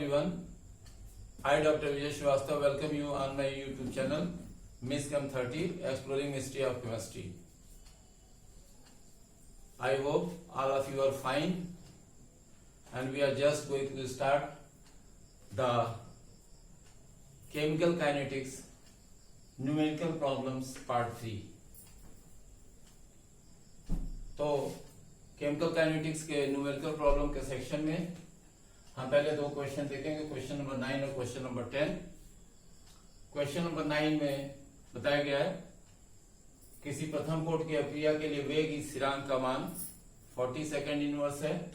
everyone. I, Dr. Vijay Srivastava, welcome you on my YouTube channel, MISCHEM30, Exploring Mystery of Chemistry. I hope all of you are fine, and we are just going to start the Chemical Kinetics Numerical Problems Part 3. तो chemical kinetics के numerical problem के section में हम पहले दो question देखेंगे, question number 9 और question number 10। Question number 9 में बताया गया है किसी प्रथम कोट की अभिक्रिया के लिए वेग स्थिरांक का मान 40 सेकेंड इनवर्स है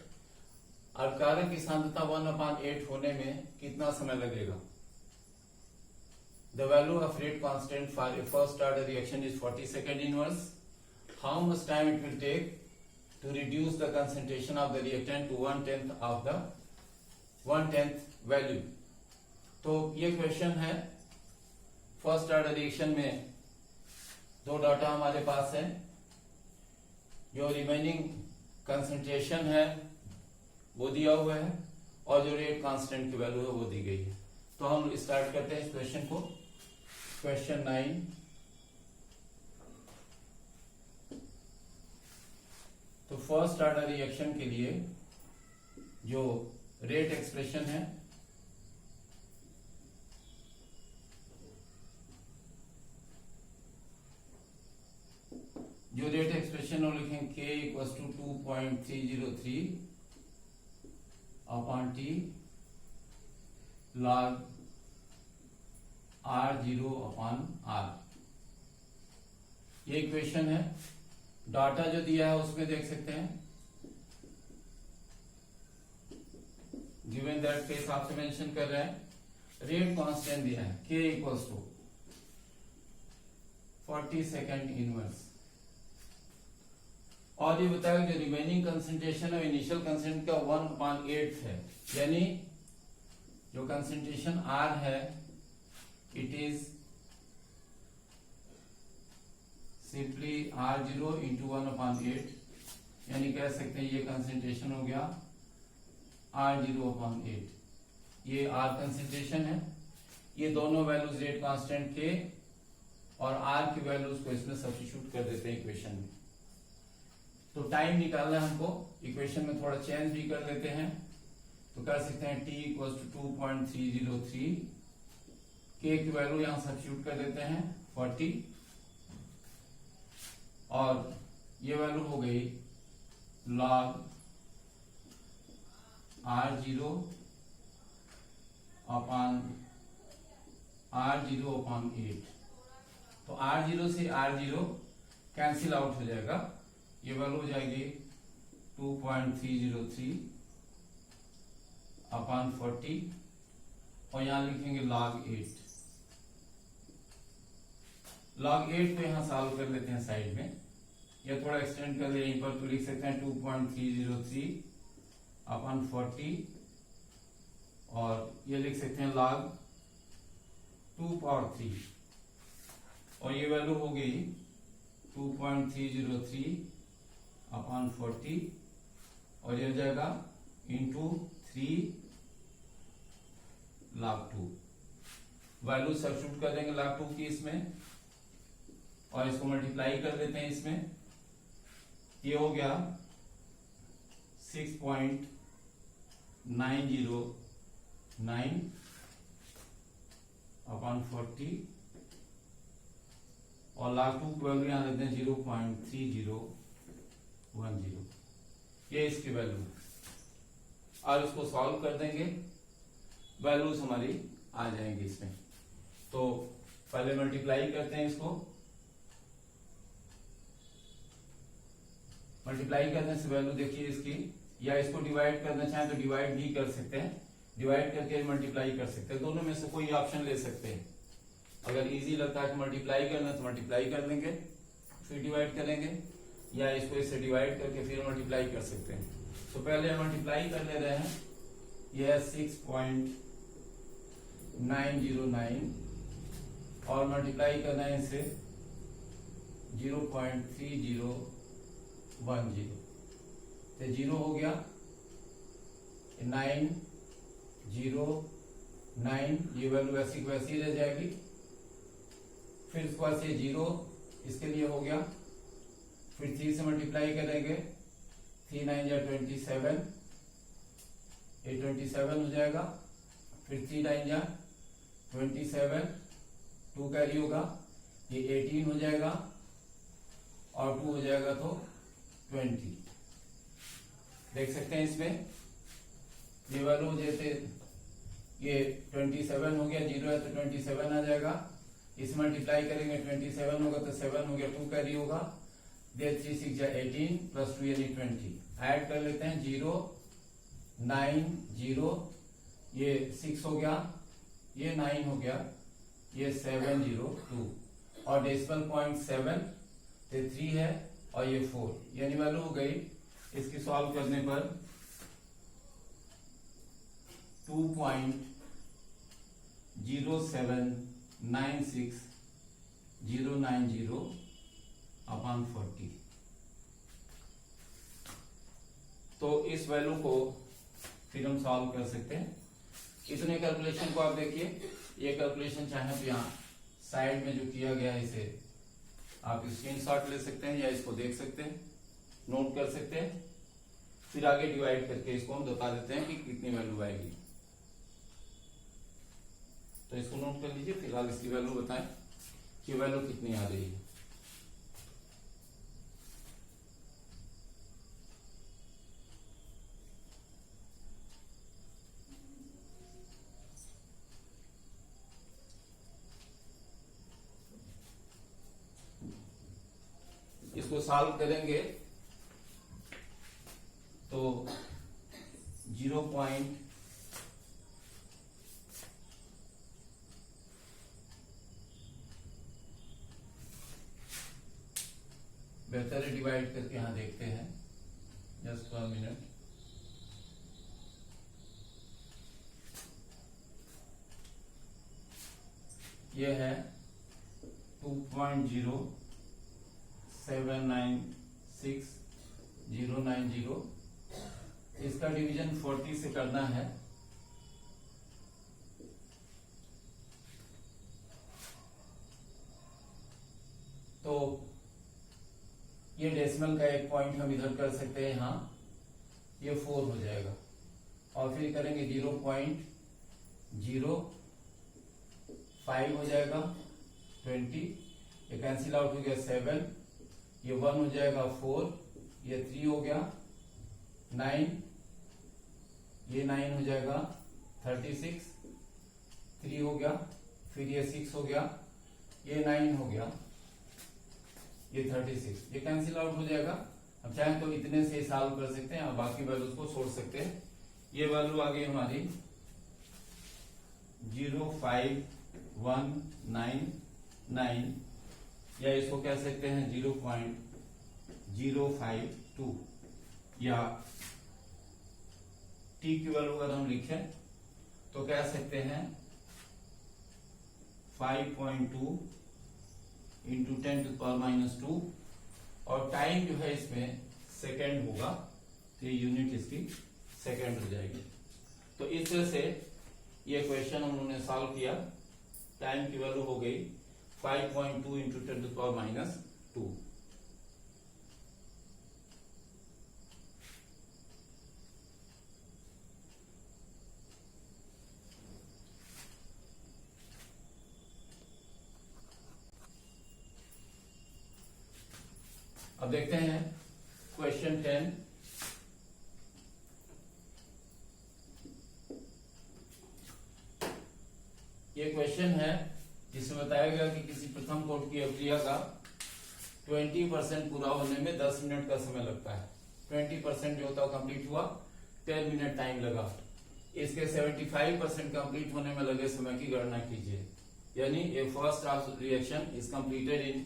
और कारक की सांद्रता 1/8 होने में कितना समय लगेगा। The value of rate constant for a first order reaction is 40 second inverse. How much time it will take to reduce the concentration of the reactant to 1/10 of the 1/10 value। तो ये क्वेश्चन है first order reaction में। दो data हमारे पास है, जो remaining concentration है वो दिया हुआ है और जो रेट कांस्टेंट की वैल्यू है वो दी गई है। तो हम स्टार्ट करते हैं इस क्वेश्चन को। क्वेश्चन 9। तो फर्स्ट ऑर्डर रिएक्शन के लिए जो रेट एक्सप्रेशन है वो लिखेंगे K = 2.303 upon T log R0 upon R। ये इक्वेशन है। डाटा जो दिया है उसमें देख सकते हैं, गिवन दैट केस आपसे मेंशन कर रहे हैं, रेट कांस्टेंट दिया है K = 40 सेकेंड इनवर्स और ये बताया जो रिमेनिंग कंसंट्रेशन है इनिशियल कंसंट्रेशन का 1/8 है, यानी जो कंसंट्रेशन R है it is simply R0 into 1/8, यानी कह सकते हैं ये कंसंट्रेशन हो गया R0/8। ये R कंसंट्रेशन है। ये दोनों वैल्यूज रेट कांस्टेंट के और R की वैल्यूज को इसमें सब्स्टिट्यूट कर देते हैं इक्वेशन में। तो टाइम निकालना है हमको, इक्वेशन में थोड़ा चेंज भी कर लेते हैं। तो कर सकते हैं T = 2.303, K की वैल्यू यहां सब्स्टिट्यूट कर देते हैं 40 और ये वैल्यू हो गई log R0 अपॉन R0/8। तो R0 से R0 कैंसिल आउट हो जाएगा, ये वैल्यू हो जाएगी 2.303 अपॉन 40 और यहां लिखेंगे log 8। log 8 को यहां सॉल्व कर लेते हैं साइड में, या थोड़ा एक्सटेंड कर ले यहीं पर, तो लिख सकते हैं 2.303 अपॉन 40 और ये लिख सकते हैं log 2/3 और ये वैल्यू हो गई 2.303 अपॉन 40 और ये हो जाएगा इंटू 3 log 2। वैल्यू सब्स्टिट्यूट कर देंगे log 2 की इसमें और इसको मल्टीप्लाई कर देते हैं इसमें। ये हो गया 6.909 अपॉन 40 और log 2 की वैल्यू यहां देते हैं 0.3010। ये इसकी वैल्यू और इसको सॉल्व कर देंगे, वैल्यूज हमारी आ जाएंगी इसमें। तो पहले मल्टीप्लाई करते हैं इसको, मल्टीप्लाई करने से वैल्यू देखिए इसकी, या इसको डिवाइड करना चाहें तो डिवाइड भी कर सकते हैं, डिवाइड करके मल्टीप्लाई कर सकते हैं, दोनों में से कोई ऑप्शन ले सकते हैं। अगर इजी लगता है कि मल्टीप्लाई करना तो मल्टीप्लाई कर लेंगे फिर डिवाइड करेंगे, या इसको इससे डिवाइड करके फिर मल्टीप्लाई कर सकते हैं। तो पहले हम मल्टीप्लाई कर ले रहे हैं, यह है 6.909 और मल्टीप्लाई करना है इसे 0.3010, तो 0 हो गया, 9 0.9, ये वैल्यू वैसी की वैसी रह जाएगी। फिर उसके बाद से 0 इसके लिए हो गया, फिर 3 से मल्टीप्लाई करेंगे, 3 9 जा 27, ये 27 हो जाएगा। फिर 3 9 जा 27, 2 कैरी होगा, ये 18 हो जाएगा और 2 हो जाएगा तो 20। देख सकते हैं इसमें ये वैल्यू जैसे ये 27 हो गया, 0 है तो 27 आ जाएगा। इस मल्टीप्लाई करेंगे 27 होगा तो 7 हो गया, 2 कैरी होगा, दे 3 6 जा 18 प्लस 2 यानी 20। ऐड कर लेते हैं 0 9 0, ये 6 हो गया, ये 9 हो गया, ये 7 0 2 और डेसिमल पॉइंट 7, ये 3 है और ये 4 यानी वैल्यू हो गई इसकी सॉल्व करने पर 2.0796090 अपॉन 40। तो इस वैल्यू को फिर हम सॉल्व कर सकते हैं। इतने कैलकुलेशन को आप देखिए, ये कैलकुलेशन चाहे तो यहाँ साइड में जो किया गया है इसे आप स्क्रीनशॉट ले सकते हैं या इसको देख सकते हैं, नोट कर सकते हैं। फिर आगे डिवाइड करके इसको हम बता देते हैं कि कितनी वैल्यू आएगी। तो इसको नोट कर लीजिए, फिलहाल इसकी वैल्यू बताएं कि वैल्यू कितनी आ रही है। इसको सॉल्व करेंगे तो 0. बेहतर है डिवाइड करके यहाँ देखते हैं, जस्ट 1 मिनट। ये है 2.0796090, इसका डिवीजन 40 से करना है। तो ये डेसिमल का एक पॉइंट हम इधर कर सकते हैं, यहाँ ये 4 हो जाएगा और फिर करेंगे 0.05 हो जाएगा 20, ये कैंसिल आउट हो गया 7, ये 1 हो जाएगा 4, ये 3 हो गया 9, ये 9 हो जाएगा 36, 3 हो गया, फिर ये 6 हो गया, ये 9 हो गया, ये 36, ये कैंसिल आउट हो जाएगा। अब चाहे तो इतने से सॉल्व कर सकते हैं, अब बाकी वैल्यूज को छोड़ सकते हैं। ये वैल्यू आ गई हमारी 05199, या इसको कह सकते हैं 0.052, या टी की वैल्यू अगर हम लिखें तो कह सकते हैं 5.2 इंटू 10⁻², और टाइम जो है इसमें सेकेंड होगा, तो ये यूनिट इसकी सेकेंड हो जाएगी। तो इस तरह से ये क्वेश्चन हम लोगों ने सॉल्व किया। टाइम की वैल्यू हो गई 5.2 इंटू 10⁻²। अब देखते हैं क्वेश्चन 10। ये क्वेश्चन है जिसमें बताया गया कि किसी प्रथम कोट की अभिक्रिया का 20% पूरा होने में 10 मिनट का समय लगता है। 20% जो होता है कंप्लीट हुआ, 10 मिनट टाइम लगा। इसके 75% कंप्लीट होने में लगे समय की गणना कीजिए। यानी a first half reaction is completed in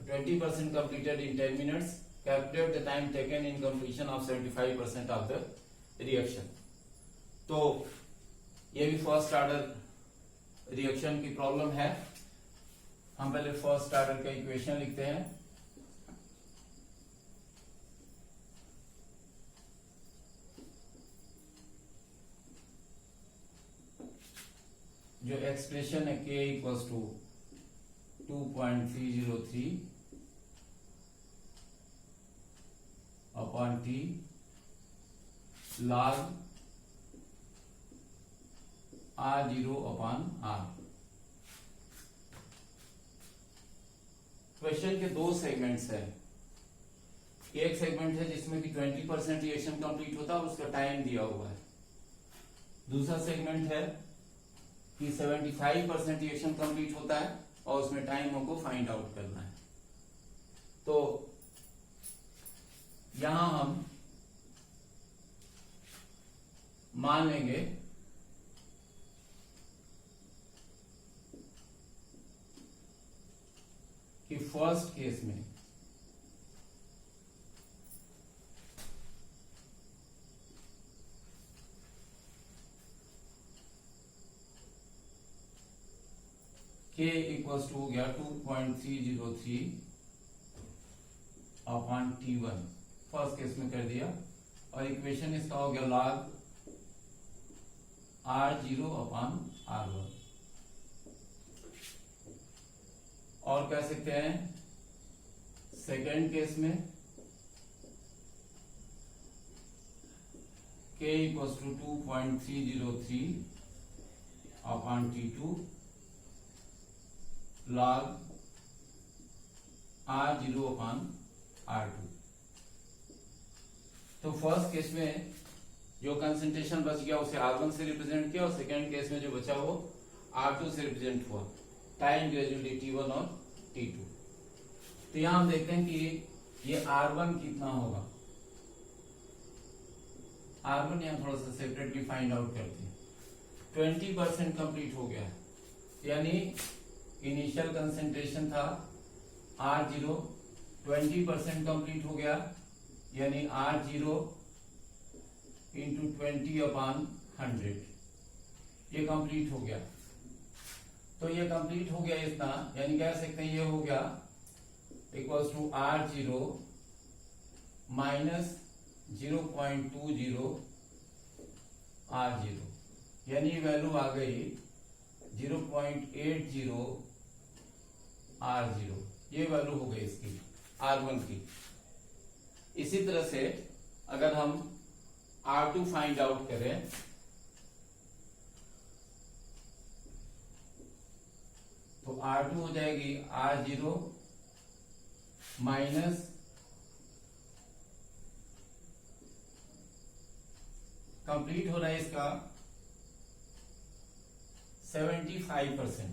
20% completed in 10 minutes. Calculate the time taken in completion of 75% of the reaction. तो ये भी फर्स्ट ऑर्डर रिएक्शन की प्रॉब्लम है। हम पहले फर्स्ट ऑर्डर का इक्वेशन लिखते हैं। जो एक्सप्रेशन है k equals to 2.303 upon t log r0 upon r। Question के दो सेगमेंट्स हैं। एक सेगमेंट है जिसमें कि 20% रिएक्शन कंप्लीट होता है और उसका टाइम दिया हुआ है। दूसरा सेगमेंट है कि 75% रिएक्शन कंप्लीट होता है और उसमें टाइम हमको फाइंड आउट करना है। तो यहां हम मान लेंगे कि फर्स्ट केस में k इक्वल्स टू हो गया 2.303 अपॉन t1, फर्स्ट केस में कर दिया, और इक्वेशन इसका हो गया log r0 अपॉन r1। और कह सकते हैं सेकेंड केस में k equals to 2.303 upon t2 log r0 upon r2। तो फर्स्ट केस में जो कंसंट्रेशन बच गया उसे r1 से रिप्रेजेंट किया, और सेकेंड केस में जो बचा वो r2 से रिप्रेजेंट हुआ, टाइम ग्रेजुअली t1 और t2। तो यहां हम देखते हैं कि ये r1 कितना होगा। r1 यहां थोड़ा सा सेपरेटली फाइंड आउट करते हैं। 20% कंप्लीट हो गया है, यानी इनिशियल कंसंट्रेशन था r0, 20% कंप्लीट हो गया, यानी r0 इंटू 20 अपॉन 100, ये कंप्लीट हो गया। तो ये कंप्लीट हो गया इतना, यानी कह सकते हैं ये हो गया equals to r0 minus 0.20 r0, यानी वैल्यू आ गई 0.80 r0, ये वैल्यू हो गई इसकी r1 की। इसी तरह से अगर हम r2 फाइंड आउट करें तो R2 हो जाएगी R0 माइनस कंप्लीट हो रहा है इसका 75%,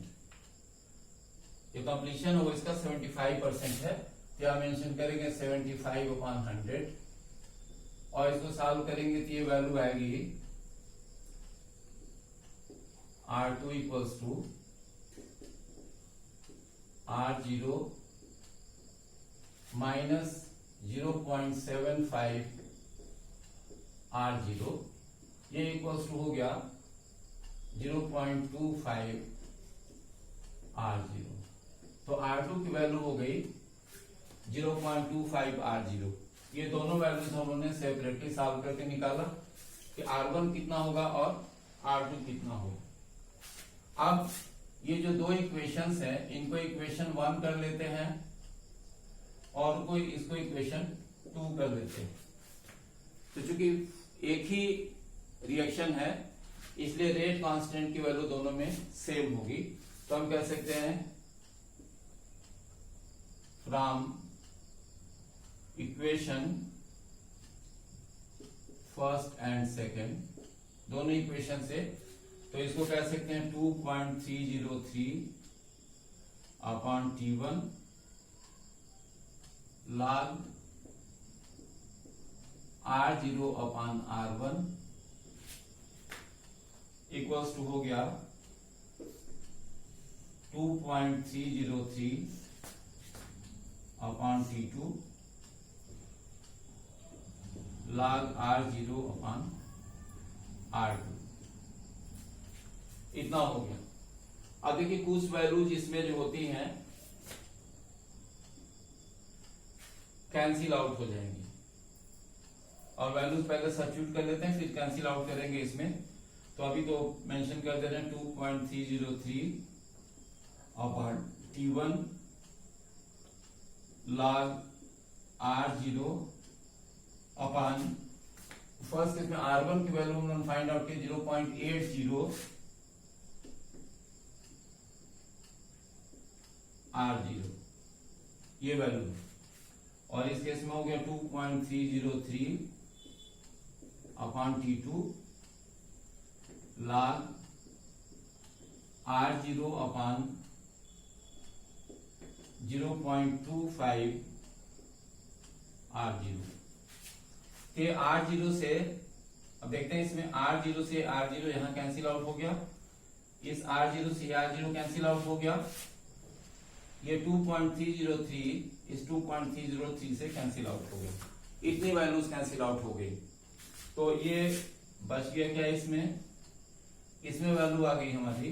ये कंप्लीशन हो इसका 75% है, तो यहां मेंशन करेंगे 75 अपॉन 100, और इसको सॉल्व करेंगे तो ये वैल्यू आएगी R2 equals to R0 minus 0.75 R0, ये इक्वल्स टू हो गया 0.25 R0। तो R2 की वैल्यू हो गई 0.25 R0। ये दोनों वैल्यूज हम लोगों ने सेपरेटली सॉल्व करके निकाला कि R1 कितना होगा और R2 कितना होगा। अब ये जो दो इक्वेशंस हैं इनको इक्वेशन 1 कर लेते हैं और कोई इसको इक्वेशन 2 कर लेते हैं। तो चूंकि एक ही रिएक्शन है इसलिए रेट कांस्टेंट की वैल्यू दोनों में सेम होगी, तो हम कह सकते हैं from equation first and second, दोनों इक्वेशन से, तो इसको कह सकते हैं 2.303 upon t1 log r0 upon r1 equals to हो गया 2.303 upon t2 log r0 upon r2। इतना हो गया। अब देखिए कुछ वैल्यूज इसमें जो होती हैं कैंसिल आउट हो जाएंगी, और वैल्यूज पहले सब्स्टिट्यूट कर लेते हैं फिर कैंसिल आउट करेंगे इसमें। तो अभी तो मेंशन कर दे रहे हैं 2.303 upon T1 log R0 upon first इसमें R1 की वैल्यू हमने फाइंड आउट की 0.80 R0 ये वैल्यू, और इस केस में हो गया 2.303 upon T2 log R0 upon 0.25 R0। तो R0 से अब देखते हैं इसमें R0 से R0 यहां कैंसिल आउट हो गया, इस R0 से R0 कैंसिल आउट हो गया, ये 2.303 इस 2.303 से कैंसिल आउट हो गया, इतनी वैल्यूज कैंसिल आउट हो गई। तो ये बच गया क्या इसमें वैल्यू आ गई हमारी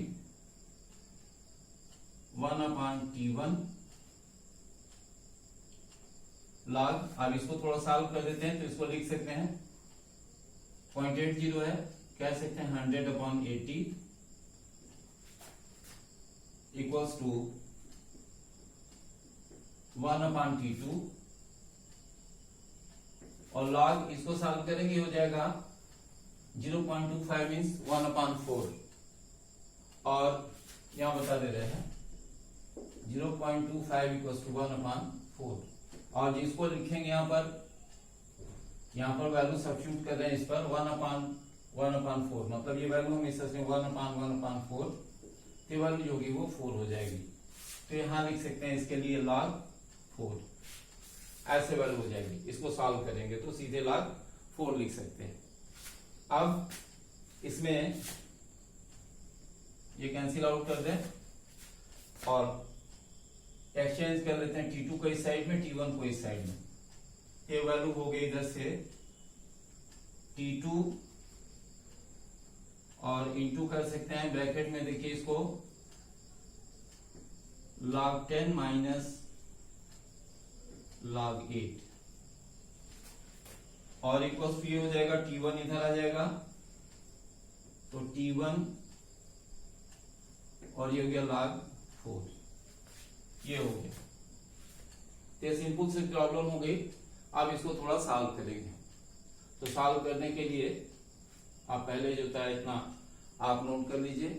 1/T1 log, अब इसको थोड़ा सॉल्व कर देते हैं तो इसको लिख सकते हैं 0.80 है, कह सकते हैं 100/80 इक्वल्स टू 1/T2, और log इसको सॉल्व करेंगे हो जाएगा 0.25 मीन्स 1/4, और यहां बता दे रहे हैं 0.25 इक्वल्स टू 1/4, और जिसको लिखेंगे यहाँ पर वैल्यू सब्स्टिट्यूट कर रहे हैं इस पर 1/4, मतलब ये वैल्यू हम इस 1/1/4, तो वैल्यू जो होगी वो 4 हो जाएगी। तो यहां लिख सकते हैं इसके लिए log 4 ऐसे वैल्यू हो जाएगी। इसको सॉल्व करेंगे तो सीधे log 4 लिख सकते हैं। अब इसमें ये कैंसिल आउट कर दें और एक्सचेंज कर लेते हैं T2 को इस साइड में, T1 को इस साइड में। ये वैल्यू हो गई इधर से T2 और इंटू कर सकते हैं ब्रैकेट में, देखिए इसको log 10 माइनस log 8, और इक्वल्स टू ये हो जाएगा T1 इधर आ जाएगा तो T1 और ये हो गया log 4, ये हो गया। तो सिंपल सी प्रॉब्लम हो गई। अब इसको थोड़ा सॉल्व करेंगे, तो सॉल्व करने के लिए आप पहले जो था इतना आप नोट कर लीजिए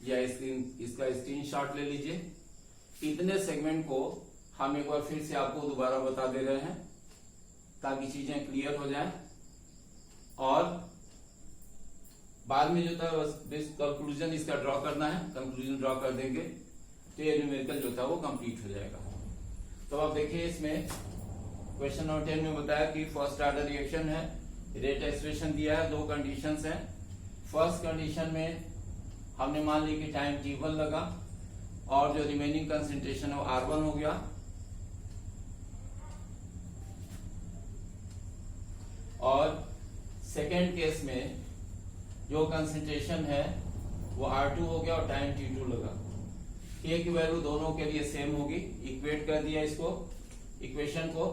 या इसका स्क्रीनशॉट ले लीजिए। इतने सेगमेंट को हम एक बार फिर से आपको दोबारा बता दे रहे हैं ताकि चीजें क्लियर हो जाएं, और बाद में जो था बस कंक्लूजन इसका ड्रॉ करना है, कंक्लूजन ड्रॉ कर देंगे तो ये न्यूमेरिकल जो था वो कंप्लीट हो जाएगा। तो आप देखिए इसमें क्वेश्चन नंबर 10 में बताया कि फर्स्ट ऑर्डर रिएक्शन है, रेट एक्सप्रेशन दिया है, दो कंडीशंस हैं। फर्स्ट कंडीशन में हमने मान ली कि टाइम T1 लगा और जो रिमेनिंग कंसंट्रेशन है वो R1 हो गया, और सेकेंड केस में जो कंसंट्रेशन है वो R2 हो गया और टाइम T2 लगा। K की वैल्यू दोनों के लिए सेम होगी, इक्वेट कर दिया इसको इक्वेशन को,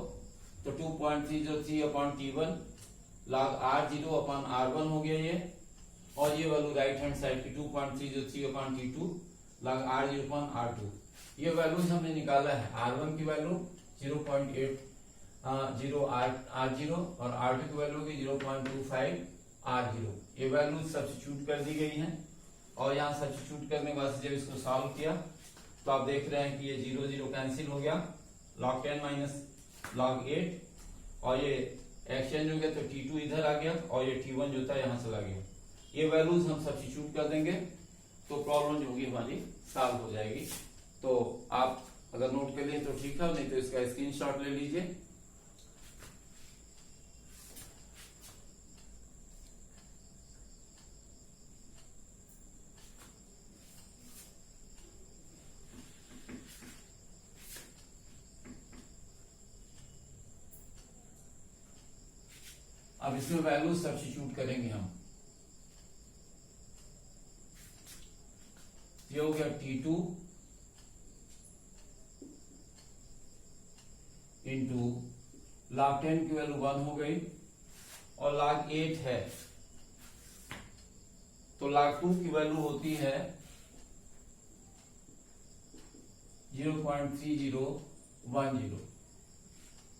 तो 2.303/T1 log R0 upon R1 हो गया ये, और ये वैल्यू राइट हैंड साइड की 2.303/T2 log R0 upon R2। ये वैल्यूज हमने निकाला है, R1 की वैल्यू 0.80 R0 और R2 की वैल्यू की 0.25 R0। ये वैल्यू सब्स्टिट्यूट कर दी गई हैं, और यहाँ सब्स्टिट्यूट करने के बाद जब इसको सॉल्व किया तो आप देख रहे हैं कि ये 0 कैंसिल हो गया, log 10 माइनस log 8, और ये एक्सचेंज हो गया तो T2 इधर आ गया और ये T1 जो था यहाँ चला गया। ये वैल्यूज हम सब्स्टिट्यूट कर देंगे तो प्रॉब्लम जो होगी हमारी सॉल्व हो जाएगी। तो आप अगर नोट कर लें तो ठीक है, नहीं तो इसका स्क्रीनशॉट ले लीजिए। अब इसमें वैल्यू सब्स्टिट्यूट करेंगे हम। ये हो गया T2 इंटू log 10 की वैल्यू 1 हो गई, और log 8 है तो log 2 की वैल्यू होती है 0.3010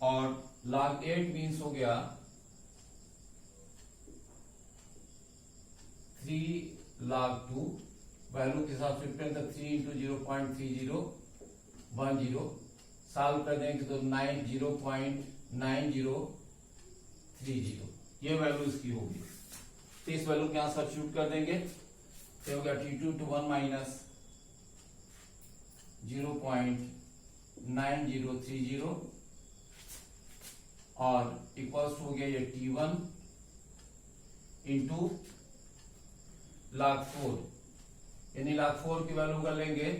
और log 8 मीन्स हो गया 3 log 2 वैल्यू के हिसाब से 3 इंटू 0.3010 सॉल्व कर देंगे तो 0.9030 ये वैल्यू इसकी होगी। तो इस वैल्यू के यहां सब्स्टिट्यूट कर देंगे तो हो गया T2 to 1 माइनस 0.9030 और इक्वल्स हो गया ये T1 इंटू log 4 यानी log 4 की वैल्यू कर लेंगे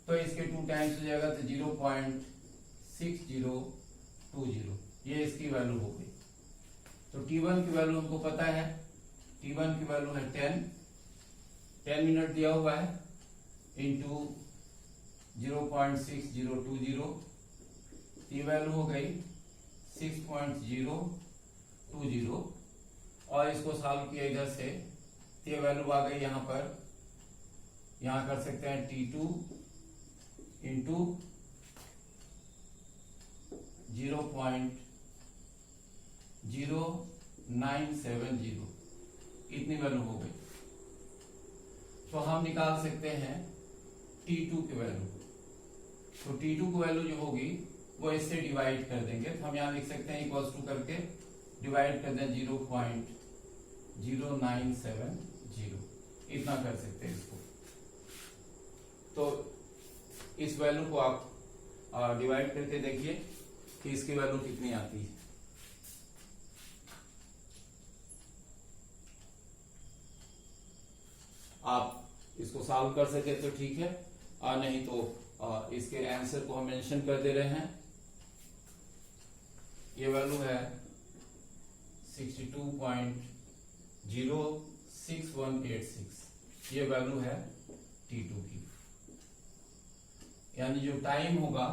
तो इसके 2 टाइम्स हो जाएगा तो 0.6020 ये इसकी वैल्यू हो गई। तो T1 की वैल्यू हमको पता है, T1 की वैल्यू है 10 मिनट दिया हुआ है इंटू 0.6020 ये वैल्यू हो गई 6.020 और इसको सॉल्व किया इधर से ये वैल्यू आ गई यहाँ पर, यहाँ कर सकते हैं T2 इंटू 0.0970 इतनी वैल्यू हो गई। तो हम निकाल सकते हैं T2 की वैल्यू। तो T2 की वैल्यू जो होगी वो इससे डिवाइड कर देंगे तो हम यहाँ लिख सकते हैं इक्वल्स टू करके डिवाइड कर दें 0.0970 इतना कर सकते हैं इसको। तो इस वैल्यू को आप डिवाइड करके देखिए कि इसकी वैल्यू कितनी आती है। आप इसको सॉल्व कर सके तो ठीक है, नहीं तो इसके आंसर को हम मेंशन कर दे रहे हैं। ये वैल्यू है 62.06186 ये वैल्यू है T2 की। यानी जो टाइम होगा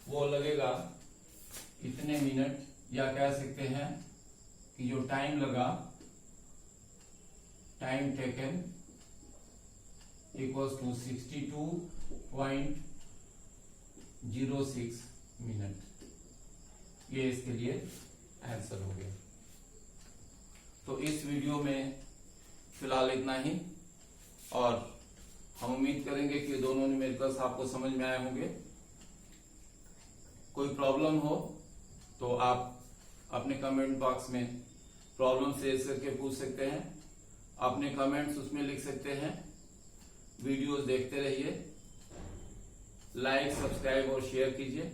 वो लगेगा इतने मिनट, या कह सकते हैं कि जो टाइम लगा time taken equals to 62.06 minute. ये इसके लिए आंसर हो गया। तो इस वीडियो में फिलहाल इतना ही और हम उम्मीद करेंगे कि दोनों न्यूमेरिकल्स आपको समझ में आए होंगे। कोई प्रॉब्लम हो तो आप अपने कमेंट बॉक्स में प्रॉब्लम शेयर करके पूछ सकते हैं, अपने कमेंट्स उसमें लिख सकते हैं। वीडियोस देखते रहिए, लाइक सब्सक्राइब और शेयर कीजिए।